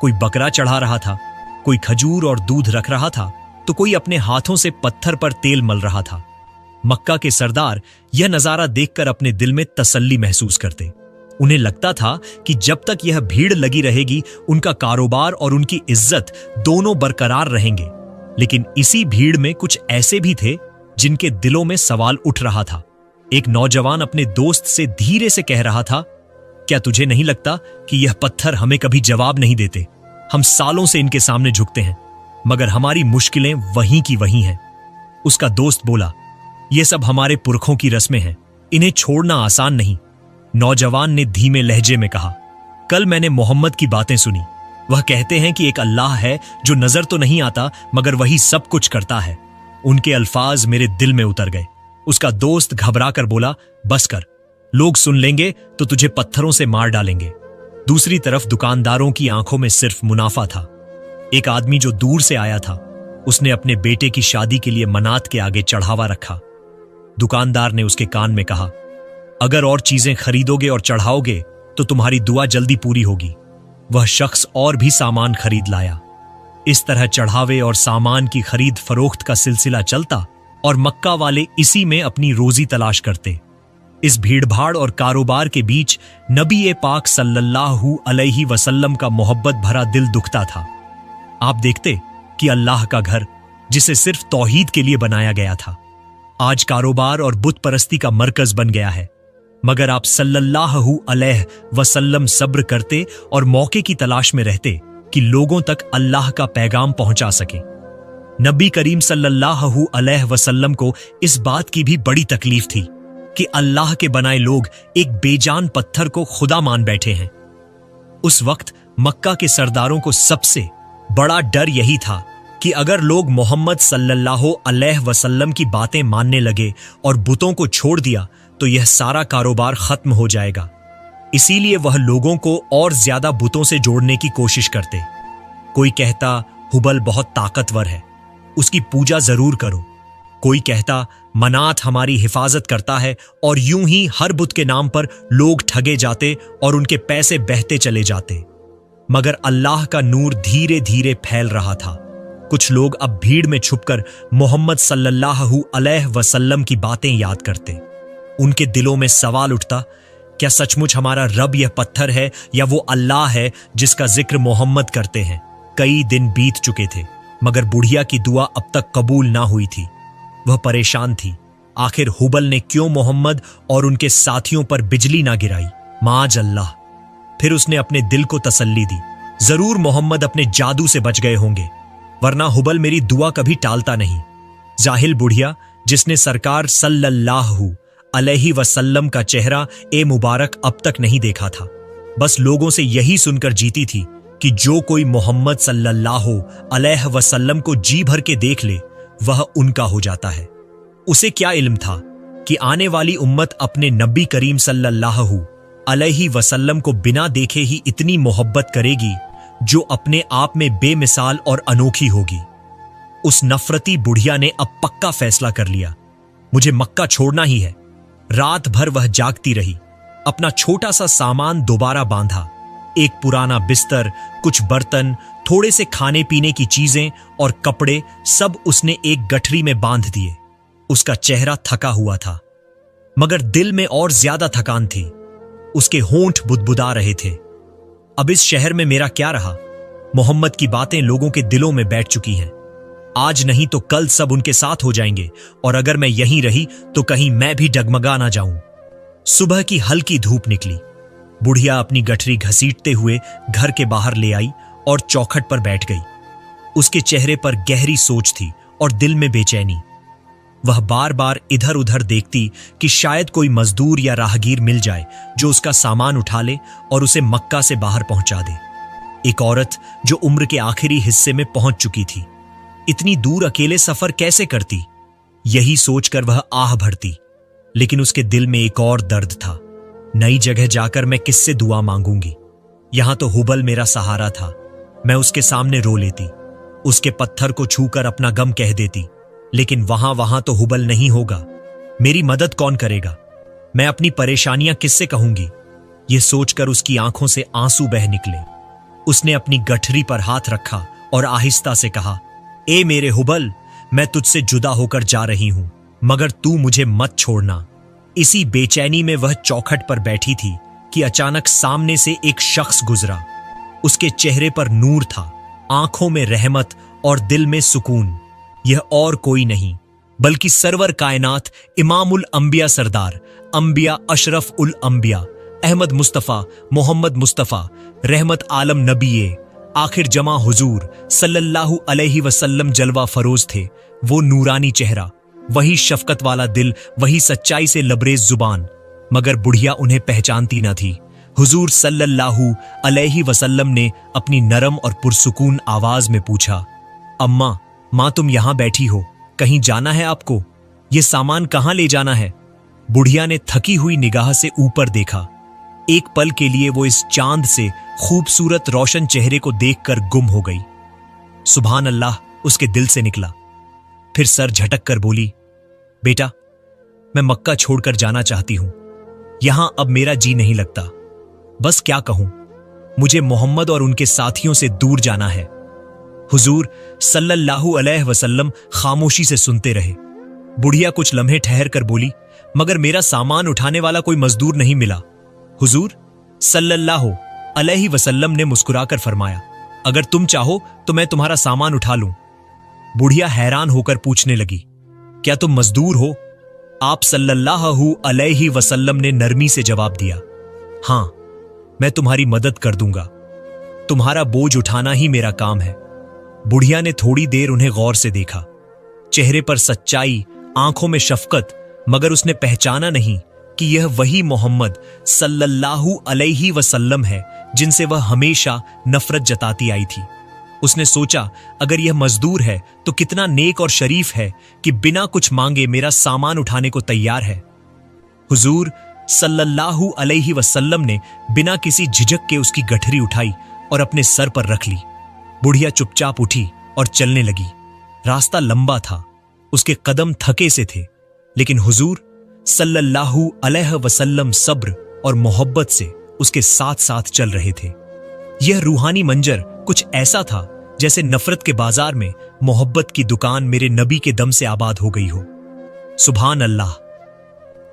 कोई बकरा चढ़ा रहा था, कोई खजूर और दूध रख रहा था, तो कोई अपने हाथों से पत्थर पर तेल मल रहा था। मक्का के सरदार यह नजारा देखकर अपने दिल में तसल्ली महसूस करते। उन्हें लगता था कि जब तक यह भीड़ लगी रहेगी, उनका कारोबार और उनकी इज्जत दोनों बरकरार रहेंगे। लेकिन इसी भीड़ में कुछ ऐसे भी थे जिनके दिलों में सवाल उठ रहा था। एक नौजवान अपने दोस्त से धीरे से कह रहा था, क्या तुझे नहीं लगता कि यह पत्थर हमें कभी जवाब नहीं देते? हम सालों से इनके सामने झुकते हैं, मगर हमारी मुश्किलें वहीं की वहीं हैं। उसका दोस्त बोला, यह सब हमारे पुरखों की रस्में हैं, इन्हें छोड़ना आसान नहीं। नौजवान ने धीमे लहजे में कहा, कल मैंने मोहम्मद की बातें सुनी। वह कहते हैं कि एक अल्लाह है जो नजर तो नहीं आता, मगर वही सब कुछ करता है। उनके अल्फाज मेरे दिल में उतर गए। उसका दोस्त घबरा कर बोला, बस कर, लोग सुन लेंगे तो तुझे पत्थरों से मार डालेंगे। दूसरी तरफ दुकानदारों की आंखों में सिर्फ मुनाफा था। एक आदमी जो दूर से आया था, उसने अपने बेटे की शादी के लिए मनात के आगे चढ़ावा रखा। दुकानदार ने उसके कान में कहा, अगर और चीजें खरीदोगे और चढ़ाओगे तो तुम्हारी दुआ जल्दी पूरी होगी। वह शख्स और भी सामान खरीद लाया। इस तरह चढ़ावे और सामान की खरीद फरोख्त का सिलसिला चलता और मक्का वाले इसी में अपनी रोजी तलाश करते। इस भीड़भाड़ और कारोबार के बीच नबी पाक सल्लल्लाहु अलैहि वसल्लम का मोहब्बत भरा दिल दुखता था। आप देखते कि अल्लाह का घर, जिसे सिर्फ तौहीद के लिए बनाया गया था, आज कारोबार और बुत परस्ती का मरकज बन गया है। मगर आप सल्लल्लाहु अलैहि वसल्लम सब्र करते और मौके की तलाश में रहते कि लोगों तक अल्लाह का पैगाम पहुंचा सके। नबी करीम सल्लल्लाहु अलैहि वसल्लम को इस बात की भी बड़ी तकलीफ थी कि अल्लाह के बनाए लोग एक बेजान पत्थर को खुदा मान बैठे हैं। उस वक्त मक्का के सरदारों को सबसे बड़ा डर यही था कि अगर लोग मोहम्मद सल्लल्लाहु अलैहि वसल्लम की बातें मानने लगे और बुतों को छोड़ दिया तो यह सारा कारोबार खत्म हो जाएगा। इसीलिए वह लोगों को और ज्यादा बुतों से जोड़ने की कोशिश करते। कोई कहता हुबल बहुत ताकतवर है, उसकी पूजा जरूर करो। कोई कहता मनात हमारी हिफाजत करता है, और यूं ही हर बुत के नाम पर लोग ठगे जाते और उनके पैसे बहते चले जाते। मगर अल्लाह का नूर धीरे धीरे फैल रहा था। कुछ लोग अब भीड़ में छुपकर मोहम्मद सल्लल्लाहु अलैहि वसल्लम की बातें याद करते। उनके दिलों में सवाल उठता, क्या सचमुच हमारा रब यह पत्थर है या वो अल्लाह है जिसका जिक्र मोहम्मद करते हैं? कई दिन बीत चुके थे मगर बुढ़िया की दुआ अब तक कबूल ना हुई थी। वह परेशान थी। आखिर हुबल ने क्यों मोहम्मद और उनके साथियों पर बिजली ना गिराई? माज अल्लाह। फिर उसने अपने दिल को तसल्ली दी, जरूर मोहम्मद अपने जादू से बच गए होंगे, वरना हुबल मेरी दुआ कभी टालता नहीं। जाहिल बुढ़िया, जिसने सरकार सल्लल्लाहु अलैहि वसल्लम का चेहरा ए मुबारक अब तक नहीं देखा था, बस लोगों से यही सुनकर जीती थी कि जो कोई मोहम्मद सल्लल्लाहु अलैहि वसल्लम को जी भर के देख ले वह उनका हो जाता है। उसे क्या इल्म था कि आने वाली उम्मत अपने नबी करीम सल्लल्लाहु अलैहि वसल्लम को बिना देखे ही इतनी मोहब्बत करेगी जो अपने आप में बेमिसाल और अनोखी होगी। उस नफरती बुढ़िया ने अब पक्का फैसला कर लिया, मुझे मक्का छोड़ना ही है। रात भर वह जागती रही। अपना छोटा सा सामान दोबारा बांधा। एक पुराना बिस्तर, कुछ बर्तन, थोड़े से खाने पीने की चीजें और कपड़े सब उसने एक गठरी में बांध दिए। उसका चेहरा थका हुआ था मगर दिल में और ज्यादा थकान थी। उसके होंठ बुदबुदा रहे थे। अब इस शहर में मेरा क्या रहा? मोहम्मद की बातें लोगों के दिलों में बैठ चुकी हैं। आज नहीं तो कल सब उनके साथ हो जाएंगे, और अगर मैं यहीं रही तो कहीं मैं भी डगमगा ना जाऊं। सुबह की हल्की धूप निकली। बुढ़िया अपनी गठरी घसीटते हुए घर के बाहर ले आई और चौखट पर बैठ गई। उसके चेहरे पर गहरी सोच थी और दिल में बेचैनी। वह बार बार इधर उधर देखती कि शायद कोई मजदूर या राहगीर मिल जाए जो उसका सामान उठा ले और उसे मक्का से बाहर पहुंचा दे। एक औरत जो उम्र के आखिरी हिस्से में पहुंच चुकी थी, इतनी दूर अकेले सफर कैसे करती? यही सोचकर वह आह भरती। लेकिन उसके दिल में एक और दर्द था। नई जगह जाकर मैं किससे दुआ मांगूंगी? यहां तो हुबल मेरा सहारा था। मैं उसके सामने रो लेती, उसके पत्थर को छूकर अपना गम कह देती। लेकिन वहां तो हुबल नहीं होगा। मेरी मदद कौन करेगा? मैं अपनी परेशानियां किससे कहूंगी? यह सोचकर उसकी आंखों से आंसू बह निकले। उसने अपनी गठरी पर हाथ रखा और आहिस्ता से कहा, ए मेरे हुबल, मैं तुझसे जुदा होकर जा रही हूं, मगर तू मुझे मत छोड़ना। इसी बेचैनी में वह चौखट पर बैठी थी कि अचानक सामने से एक शख्स गुजरा। उसके चेहरे पर नूर था, आंखों में रहमत और दिल में सुकून। यह और कोई नहीं बल्कि सरवर कायनात इमामुल अंबिया सरदार अंबिया अशरफ उल अंबिया अहमद मुस्तफ़ा मोहम्मद मुस्तफ़ा रहमत आलम नबीए आखिर जमा हुजूर सल्लल्लाहु अलैहि वसल्लम जलवा फरोज थे। वो नूरानी चेहरा, वही शफकत वाला दिल, वही सच्चाई से लबरेज जुबान। मगर बुढ़िया उन्हें पहचानती न थी। हुजूर सल्लल्लाहु अलैहि वसल्लम ने अपनी नरम और पुरसुकून आवाज में पूछा, अम्मा, मां तुम यहां बैठी हो, कहीं जाना है आपको? ये सामान कहां ले जाना है? बुढ़िया ने थकी हुई निगाह से ऊपर देखा। एक पल के लिए वो इस चांद से खूबसूरत रोशन चेहरे को देखकर गुम हो गई। सुभान अल्लाह उसके दिल से निकला। फिर सर झटक कर बोली, बेटा, मैं मक्का छोड़कर जाना चाहती हूं। यहां अब मेरा जी नहीं लगता। बस क्या कहूं, मुझे मोहम्मद और उनके साथियों से दूर जाना है। हुजूर सल्लल्लाहु अलैहि वसल्लम खामोशी से सुनते रहे। बुढ़िया कुछ लम्हे ठहर कर बोली, मगर मेरा सामान उठाने वाला कोई मजदूर नहीं मिला। हुजूर सल्लल्लाहु अलैहि वसल्लम ने मुस्कुराकर फरमाया, अगर तुम चाहो तो मैं तुम्हारा सामान उठा लूं। बुढ़िया हैरान होकर पूछने लगी, क्या तुम मजदूर हो? आप सल्लल्लाहु अलैहि वसल्लम ने नरमी से जवाब दिया, हां, मैं तुम्हारी मदद कर दूंगा। तुम्हारा बोझ उठाना ही मेरा काम है। बुढ़िया ने थोड़ी देर उन्हें गौर से देखा। चेहरे पर सच्चाई, आंखों में शफकत, मगर उसने पहचाना नहीं कि यह वही मोहम्मद सल्लल्लाहु अलैहि वसल्लम है जिनसे वह हमेशा नफरत जताती आई थी। उसने सोचा, अगर यह मजदूर है तो कितना नेक और शरीफ है कि बिना कुछ मांगे मेरा सामान उठाने को तैयार है। हुजूर सल्लल्लाहु अलैहि वसल्लम ने बिना किसी झिझक के उसकी गठरी उठाई और अपने सर पर रख ली। बुढ़िया चुपचाप उठी और चलने लगी। रास्ता लंबा था, उसके कदम थके से थे, लेकिन हुजूर सल्लल्लाहु अलैहि वसल्लम सब्र और मोहब्बत से उसके साथ साथ चल रहे थे। यह रूहानी मंजर कुछ ऐसा था जैसे नफरत के बाजार में मोहब्बत की दुकान मेरे नबी के दम से आबाद हो गई हो। सुभान अल्लाह।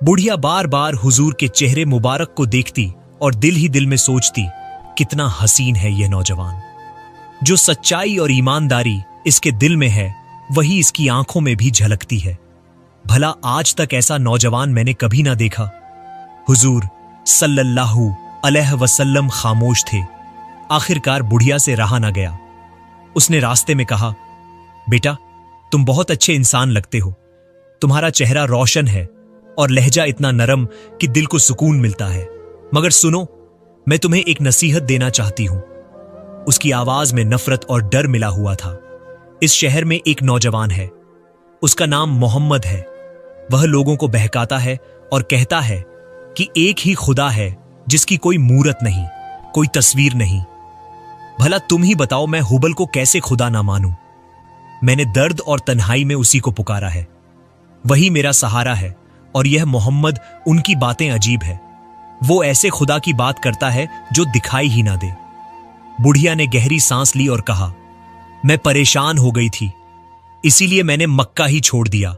बुढ़िया बार बार हुजूर के चेहरे मुबारक को देखती और दिल ही दिल में सोचती, कितना हसीन है यह नौजवान। जो सच्चाई और ईमानदारी इसके दिल में है, वही इसकी आंखों में भी झलकती है। भला आज तक ऐसा नौजवान मैंने कभी ना देखा। हुजूर सल्लल्लाहु अलैहि वसल्लम खामोश थे। आखिरकार बुढ़िया से रहा ना गया। उसने रास्ते में कहा, बेटा, तुम बहुत अच्छे इंसान लगते हो। तुम्हारा चेहरा रोशन है और लहजा इतना नरम कि दिल को सुकून मिलता है। मगर सुनो, मैं तुम्हें एक नसीहत देना चाहती हूं। उसकी आवाज में नफरत और डर मिला हुआ था। इस शहर में एक नौजवान है, उसका नाम मोहम्मद है। वह लोगों को बहकाता है और कहता है कि एक ही खुदा है जिसकी कोई मूरत नहीं, कोई तस्वीर नहीं। भला तुम ही बताओ, मैं हुबल को कैसे खुदा ना मानूं? मैंने दर्द और तन्हाई में उसी को पुकारा है। वही मेरा सहारा है और यह मोहम्मद उनकी बातें अजीब है। वो ऐसे खुदा की बात करता है जो दिखाई ही ना दे। बुढ़िया ने गहरी सांस ली और कहा, मैं परेशान हो गई थी, इसीलिए मैंने मक्का ही छोड़ दिया।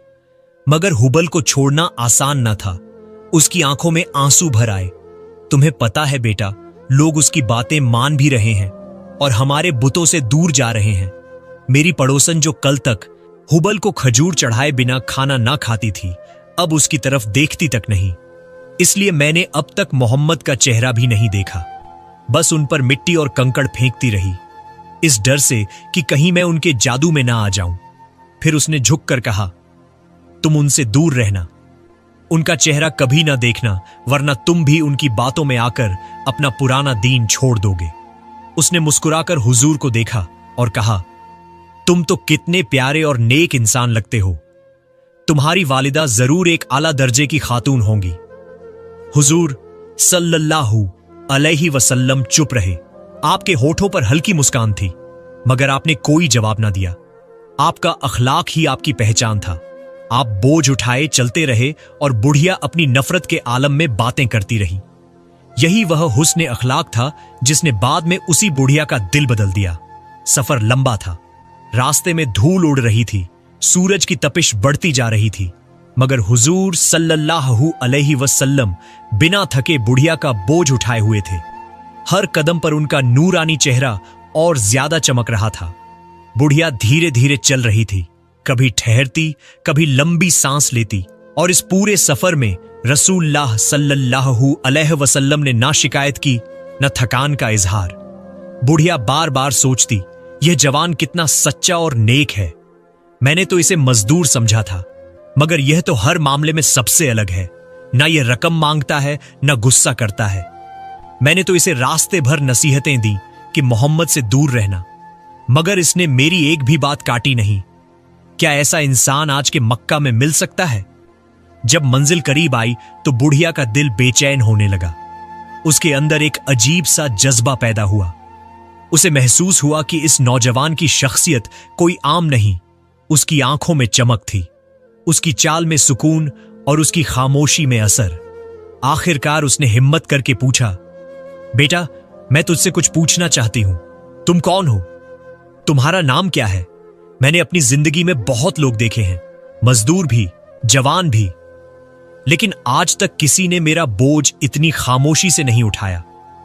मगर हुबल को छोड़ना आसान ना था। उसकी आंखों में आंसू भर आए। तुम्हें पता है बेटा, लोग उसकी बातें मान भी रहे हैं और हमारे बुतों से दूर जा रहे हैं। मेरी पड़ोसन जो कल तक हुबल को खजूर चढ़ाए बिना खाना ना खाती थी, अब उसकी तरफ देखती तक नहीं। इसलिए मैंने अब तक मोहम्मद का चेहरा भी नहीं देखा। बस उन पर मिट्टी और कंकड़ फेंकती रही, इस डर से कि कहीं मैं उनके जादू में ना आ जाऊं। फिर उसने झुककर कहा, तुम उनसे दूर रहना, उनका चेहरा कभी ना देखना, वरना तुम भी उनकी बातों में आकर अपना पुराना दीन छोड़ दोगे। उसने मुस्कुराकर हुजूर को देखा और कहा, तुम तो कितने प्यारे और नेक इंसान लगते हो। तुम्हारी वालिदा जरूर एक आला दर्जे की खातून होंगी। हुजूर सल्लल्लाहु अलैहि वसल्लम चुप रहे। आपके होठों पर हल्की मुस्कान थी, मगर आपने कोई जवाब ना दिया। आपका अखलाक ही आपकी पहचान था। आप बोझ उठाए चलते रहे और बुढ़िया अपनी नफरत के आलम में बातें करती रही। यही वह हुस्न अखलाक था जिसने बाद में उसी बुढ़िया का दिल बदल दिया। सफर लंबा था, रास्ते में धूल उड़ रही थी, सूरज की तपिश बढ़ती जा रही थी, मगर हुजूर सल्लल्लाहु अलैहि वसल्लम बिना थके बुढ़िया का बोझ उठाए हुए थे। हर कदम पर उनका नूरानी चेहरा और ज्यादा चमक रहा था। बुढ़िया धीरे धीरे चल रही थी, कभी ठहरती, कभी लंबी सांस लेती, और इस पूरे सफर में रसूलुल्लाह सल्लल्लाहु अलैहि वसल्लम ने ना शिकायत की, न थकान का इजहार। बुढ़िया बार बार सोचती, यह जवान कितना सच्चा और नेक है। मैंने तो इसे मजदूर समझा था, मगर यह तो हर मामले में सबसे अलग है। ना यह रकम मांगता है, ना गुस्सा करता है। मैंने तो इसे रास्ते भर नसीहतें दी कि मोहम्मद से दूर रहना, मगर इसने मेरी एक भी बात काटी नहीं। क्या ऐसा इंसान आज के मक्का में मिल सकता है? जब मंजिल करीब आई तो बुढ़िया का दिल बेचैन होने लगा। उसके अंदर एक अजीब सा जज्बा पैदा हुआ। उसे महसूस हुआ कि इस नौजवान की शख्सियत कोई आम नहीं। उसकी आंखों में चमक थी, उसकी चाल में सुकून और उसकी खामोशी में असर। आखिरकार उसने हिम्मत करके पूछा, बेटा, मैं तुझसे कुछ पूछना चाहती हूं। तुम कौन हो? तुम्हारा नाम क्या है? मैंने अपनी जिंदगी में बहुत लोग देखे हैं, मजदूर भी, जवान भी, लेकिन आज तक किसी ने मेरा बोझ इतनी खामोशी से नहीं उठाया।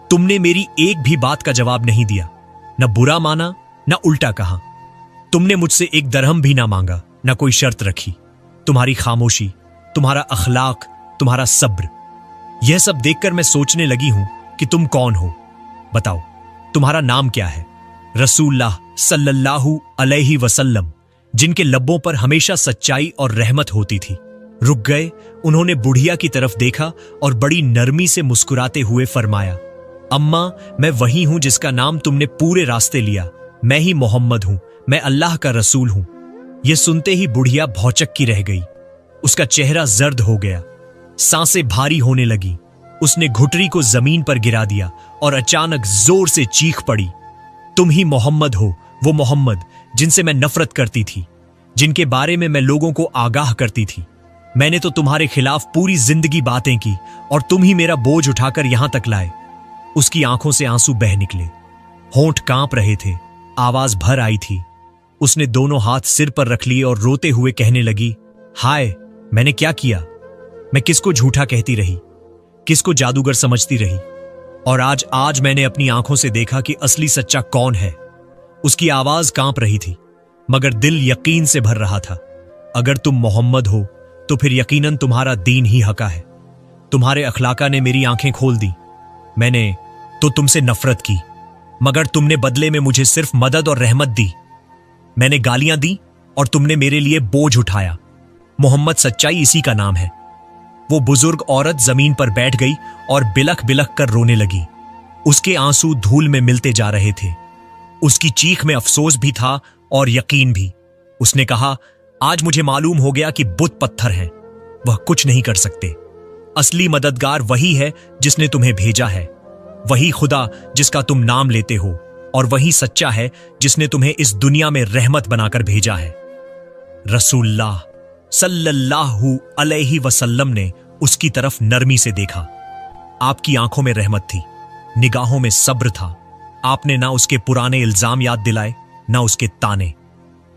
तुमने मेरी एक भी बात का जवाब नहीं दिया, न बुरा माना न उल्टा कहा। तुमने मुझसे एक दरहम भी ना मांगा, न कोई शर्त रखी। तुम्हारी खामोशी, तुम्हारा अखलाक, तुम्हारा सब्र, यह सब देखकर मैं सोचने लगी हूं कि तुम कौन हो। बताओ, तुम्हारा नाम क्या है? रसूलुल्लाह सल्लल्लाहु अलैहि वसल्लम, जिनके लब्बों पर हमेशा सच्चाई और रहमत होती थी, रुक गए। उन्होंने बुढ़िया की तरफ देखा और बड़ी नरमी से मुस्कुराते हुए फरमाया, अम्मा, मैं वही हूं जिसका नाम तुमने पूरे रास्ते लिया। मैं ही मोहम्मद हूं, मैं अल्लाह का रसूल हूं। यह सुनते ही बुढ़िया भौचक की रह गई। उसका चेहरा जर्द हो गया, सांसें भारी होने लगी। उसने घुटरी को जमीन पर गिरा दिया और अचानक जोर से चीख पड़ी, तुम ही मोहम्मद हो, वो मोहम्मद जिनसे मैं नफरत करती थी, जिनके बारे में मैं लोगों को आगाह करती थी। मैंने तो तुम्हारे खिलाफ पूरी जिंदगी बातें की और तुम ही मेरा बोझ उठाकर यहां तक लाए। उसकी आंखों से आंसू बह निकले, होंठ कांप रहे थे, आवाज भर आई थी। उसने दोनों हाथ सिर पर रख लिए और रोते हुए कहने लगी, हाय, मैंने क्या किया? मैं किसको झूठा कहती रही, किसको जादूगर समझती रही, और आज मैंने अपनी आंखों से देखा कि असली सच्चा कौन है। उसकी आवाज कांप रही थी, मगर दिल यकीन से भर रहा था। अगर तुम मोहम्मद हो तो फिर यकीनन तुम्हारा दीन ही हका है। तुम्हारे अखलाका ने मेरी आंखें खोल दी। मैंने तो तुमसे नफरत की, मगर तुमने बदले में मुझे सिर्फ मदद और रहमत दी। मैंने गालियां दी और तुमने मेरे लिए बोझ उठाया। मोहम्मद सच्चाई इसी का नाम है। वो बुजुर्ग औरत जमीन पर बैठ गई और बिलख बिलख कर रोने लगी। उसके आंसू धूल में मिलते जा रहे थे। उसकी चीख में अफसोस भी था और यकीन भी। उसने कहा, आज मुझे मालूम हो गया कि बुत पत्थर हैं, वह कुछ नहीं कर सकते। असली मददगार वही है जिसने तुम्हें भेजा है, वही खुदा जिसका तुम नाम लेते हो, और वही सच्चा है जिसने तुम्हें इस दुनिया में रहमत बनाकर भेजा है। रसूलुल्लाह सल्लल्लाहु अलैहि वसल्लम ने उसकी तरफ नरमी से देखा। आपकी आंखों में रहमत थी, निगाहों में सब्र था। आपने ना उसके पुराने इल्जाम याद दिलाए, ना उसके ताने।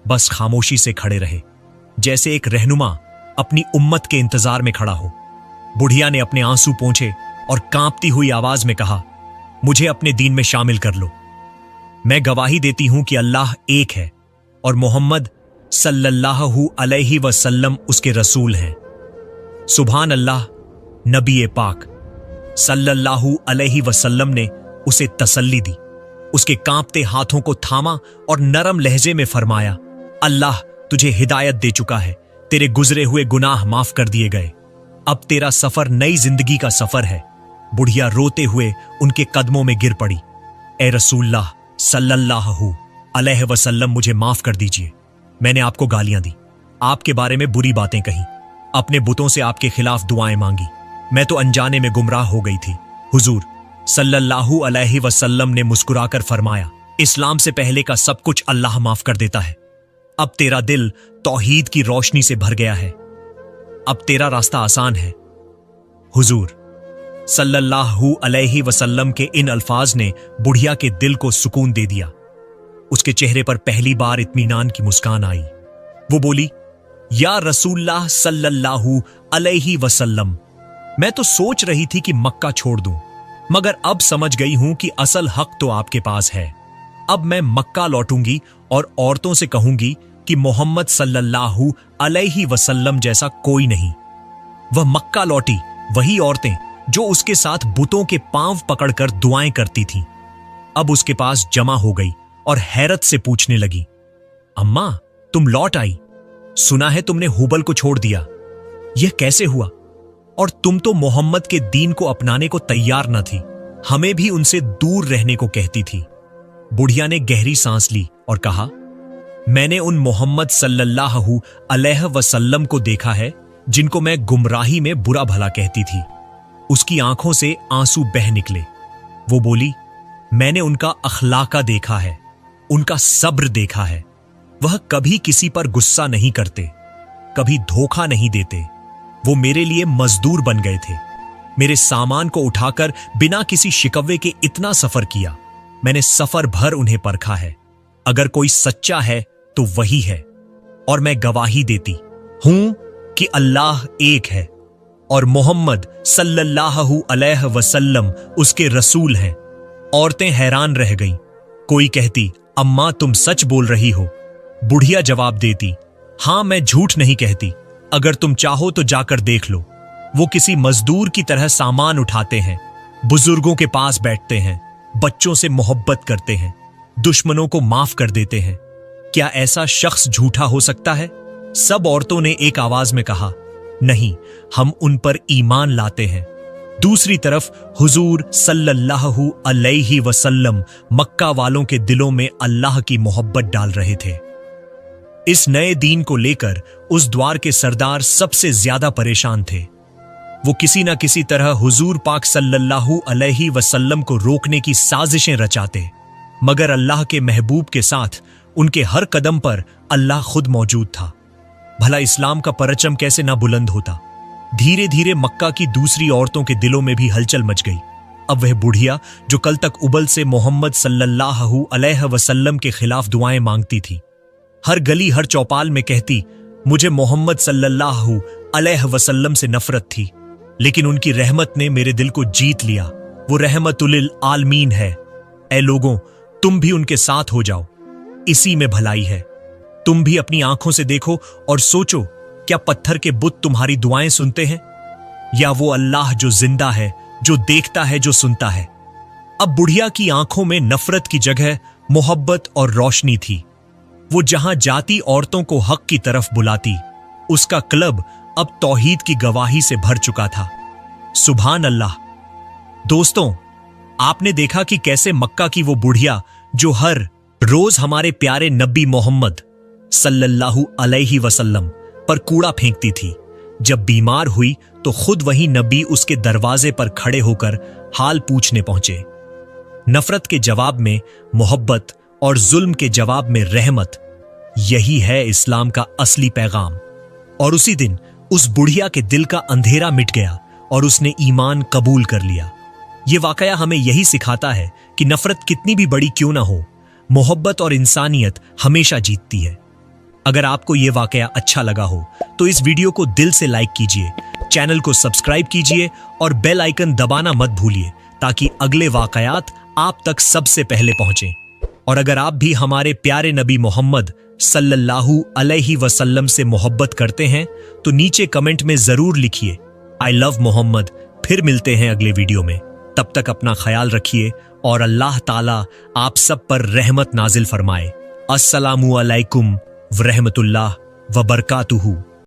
बस खामोशी से खड़े रहे, जैसे एक रहनुमा अपनी उम्मत के इंतजार में खड़ा हो। बुढ़िया ने अपने आंसू पोंछे और कांपती हुई आवाज में कहा, मुझे अपने दीन में शामिल कर लो। मैं गवाही देती हूं कि अल्लाह एक है और मोहम्मद सल्लल्लाहु अलैहि वसल्लम उसके रसूल हैं। सुभान अल्लाह। नबी पाक सल्लल्लाहु अलैहि वसल्लम ने उसे तसल्ली दी, उसके कांपते हाथों को थामा और नरम लहजे में फरमाया, अल्लाह तुझे हिदायत दे चुका है, तेरे गुजरे हुए गुनाह माफ कर दिए गए। अब तेरा सफर नई जिंदगी का सफर है। बुढ़िया रोते हुए उनके कदमों में गिर पड़ी। ए रसूलुल्लाह सल्लल्लाहु अलैहि वसल्लम, मुझे माफ कर दीजिए। मैंने आपको गालियां दी, आपके बारे में बुरी बातें कही, अपने बुतों से आपके खिलाफ दुआएं मांगी। मैं तो अनजाने में गुमराह हो गई थी। हुजूर सल्लल्लाहु अलैहि वसल्लम ने मुस्कुराकर फरमाया, इस्लाम से पहले का सब कुछ अल्लाह माफ कर देता है। अब तेरा दिल तौहीद की रोशनी से भर गया है, अब तेरा रास्ता आसान है। हुजूर सल्लल्लाहु अलैहि वसल्लम के इन अल्फाज ने बुढ़िया के दिल को सुकून दे दिया। उसके चेहरे पर पहली बार इत्मीनान की मुस्कान आई। वो बोली, या रसूलुल्लाह सल्लल्लाहु अलैहि वसल्लम, मैं तो सोच रही थी कि मक्का छोड़ दूं, मगर अब समझ गई हूं कि असल हक तो आपके पास है। अब मैं मक्का लौटूंगी और औरतों से कहूंगी कि मोहम्मद सल्लल्लाहु अलैहि वसल्लम जैसा कोई नहीं। वह मक्का लौटी, वही औरतें जो उसके साथ बुतों के पांव पकड़कर दुआएं करती थीं, अब उसके पास जमा हो गई और हैरत से पूछने लगी, अम्मा तुम लौट आई, सुना है तुमने हुबल को छोड़ दिया, यह कैसे हुआ? और तुम तो मोहम्मद के दीन को अपनाने को तैयार न थी, हमें भी उनसे दूर रहने को कहती थी। बुढ़िया ने गहरी सांस ली और कहा, मैंने उन मोहम्मद सल्लल्लाहु अलैहि वसल्लम को देखा है जिनको मैं गुमराही में बुरा भला कहती थी। उसकी आंखों से आंसू बह निकले। वो बोली, मैंने उनका अखलाका देखा है, उनका सब्र देखा है। वह कभी किसी पर गुस्सा नहीं करते, कभी धोखा नहीं देते। वो मेरे लिए मजदूर बन गए थे। मेरे सामान को उठाकर बिना किसी शिकवे के इतना सफर किया। मैंने सफर भर उन्हें परखा है। अगर कोई सच्चा है तो वही है, और मैं गवाही देती हूं कि अल्लाह एक है और मोहम्मद सल्लल्लाहु अलैहि वसल्लम उसके रसूल हैं। औरतें हैरान रह गईं। कोई कहती, अम्मा तुम सच बोल रही हो। बुढ़िया जवाब देती, हां मैं झूठ नहीं कहती, अगर तुम चाहो तो जाकर देख लो। वो किसी मजदूर की तरह सामान उठाते हैं, बुजुर्गों के पास बैठते हैं, बच्चों से मोहब्बत करते हैं, दुश्मनों को माफ कर देते हैं। क्या ऐसा शख्स झूठा हो सकता है? सब औरतों ने एक आवाज में कहा, नहीं, हम उन पर ईमान लाते हैं। दूसरी तरफ हुजूर सल्लल्लाहु अलैहि वसल्लम मक्का वालों के दिलों में अल्लाह की मोहब्बत डाल रहे थे। इस नए दीन को लेकर उस द्वार के सरदार सबसे ज्यादा परेशान थे। वो किसी ना किसी तरह हुजूर पाक सल्लल्लाहु अलैहि वसल्लम को रोकने की साजिशें रचाते, मगर अल्लाह के महबूब के साथ उनके हर कदम पर अल्लाह खुद मौजूद था। भला इस्लाम का परचम कैसे ना बुलंद होता। धीरे धीरे मक्का की दूसरी औरतों के दिलों में भी हलचल मच गई। अब वह बुढ़िया जो कल तक उबल से मोहम्मद सल्लल्लाहु अलैहि वसल्लम के खिलाफ दुआएं मांगती थी, हर गली हर चौपाल में कहती, मुझे मोहम्मद सल्लल्लाहु अलैहि वसल्लम से नफरत थी, लेकिन उनकी रहमत ने मेरे दिल को जीत लिया। वो रहमतुलिल आलमीन है। ऐ लोगों, तुम भी उनके साथ हो जाओ, इसी में भलाई है। तुम भी अपनी आंखों से देखो और सोचो, क्या पत्थर के बुत तुम्हारी दुआएं सुनते हैं, या वो अल्लाह जो जिंदा है, जो देखता है, जो सुनता है? अब बुढ़िया की आंखों में नफरत की जगह मोहब्बत और रोशनी थी। वो जहां जाती औरतों को हक की तरफ बुलाती, उसका क्लब अब तौहीद की गवाही से भर चुका था। सुभान अल्लाह। दोस्तों, आपने देखा कि कैसे मक्का की वो बुढ़िया जो हर रोज हमारे प्यारे नबी मोहम्मद सल्लल्लाहु अलैहि वसल्लम पर कूड़ा फेंकती थी, जब बीमार हुई तो खुद वही नबी उसके दरवाजे पर खड़े होकर हाल पूछने पहुंचे। नफरत के जवाब में मोहब्बत और जुल्म के जवाब में रहमत, यही है इस्लाम का असली पैगाम। और उसी दिन उस बुढ़िया के दिल का अंधेरा मिट गया और उसने ईमान कबूल कर लिया। यह वाकया हमें यही सिखाता है कि नफरत कितनी भी बड़ी क्यों ना हो, मोहब्बत और इंसानियत हमेशा जीतती है। अगर आपको यह वाकया अच्छा लगा हो तो इस वीडियो को दिल से लाइक कीजिए, चैनल को सब्सक्राइब कीजिए और बेल आइकन दबाना मत भूलिए, ताकि अगले वाकयात आप तक सबसे पहले पहुंचें। और अगर आप भी हमारे प्यारे नबी मोहम्मद सल्लल्लाहु अलैहि वसल्लम से मोहब्बत करते हैं तो नीचे कमेंट में जरूर लिखिए, आई लव मोहम्मद। फिर मिलते हैं अगले वीडियो में। तब तक अपना ख्याल रखिए और अल्लाह ताला आप सब पर रहमत नाजिल फरमाए। अस्सलामु अलैकुम व रहमतुल्लाह व बरकातुहू।